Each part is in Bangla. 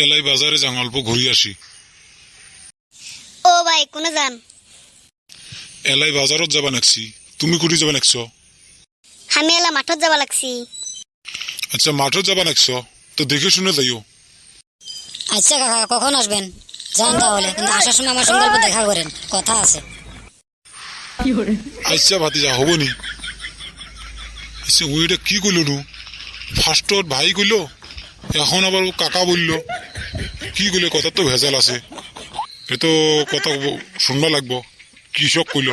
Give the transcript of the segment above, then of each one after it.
এলাই বাজারে যাং, অল্প ঘুরি আসি। ও ভাই কোনে যান? এলাই বাজারত যাবা নাকছি, তুমি কুটি যাবা নাকছ? আমি এলা মাঠত যাবা লাগছি। আচ্ছা, মাঠত যাবা নাকছ, তো দেখে শুনে যাইও। আচ্ছা কাকা, কখন আসবেন? যান তাহলে, কিন্তু আসার সময় আমার সঙ্গে অল্প দেখা করেন, কথা আছে। আচ্ছা ভাতিজা, হব নি? আচ্ছা ওইটা কি কইল নু? ফার্স্টত ভাই কইল, এখন আবার ও কাকা বলল। কি কইলে? কথা তো ভেজাল আছে। এ তো কথা শুনবা লাগবো। কৃষক কইল।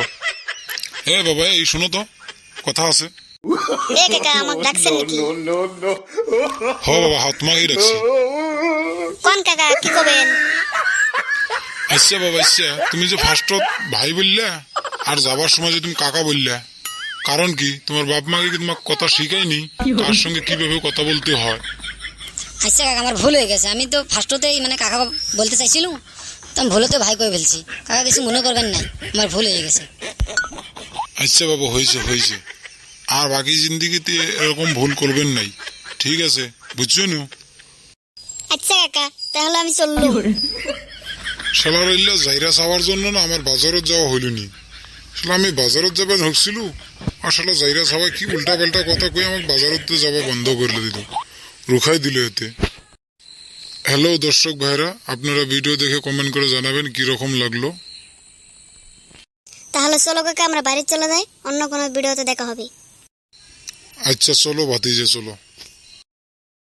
এ বাবা, এই শুনো তো, কথা আছে। এ কাকা আমাক ডাকছেন নাকি? হ বাবা, হ, তোমাকেই রাখছি। কোন কাকা, কি কবেন? আচ্ছা বাবা, আচ্ছা তুমি যে ফার্স্টত ভাই বললা আর যাবার সময় যে তুমি কাকা বললা, কারণ কি? তোমার বাপ মাকে কি তোমাকে কথা শিখায়নি কার সঙ্গে কিভাবে কথা বলতে হয়? আচ্ছা কাকা, আমার ভুল হয়ে গেছে। আমি তো ফার্স্টতেই কাকা বলতে চাইছিলাম, তো আমি ভুলতে ভাই কয়ে ফেলছি। কাকা কিছু মনে করবেন নাই, আমার ভুল হয়ে গেছে। আচ্ছা বাবা, হয়েছে হয়েছে। আর বাকি জিন্দিগিতে এরকম ভুল করবেন নাই, ঠিক আছে? বুঝছো নি? আচ্ছা কাকা, তাহলে আমি চললু। শালা রইল্লা জাইরা চাওয়ার জন্য না আমার বাজারত যাওয়া হইল নি। শালা আমি বাজারত যাবে ধরছিল, আর শালা জাইরা চাওয়া কি উল্টা পাল্টা কথা কই আমাকে বাজারত যাওয়া বন্ধ করে দিল, রুখাই দিল এতে। হ্যালো দর্শক ভাইরা, আপনারা ভিডিও দেখে কমেন্ট করে জানাবেন কি রকম লাগলো। তাহলে চলো কাকা, আমরা বাড়ি চলে যাই, অন্য কোনো ভিডিওতে দেখা হবে। আচ্ছা চলো ভাতিজে, চলো।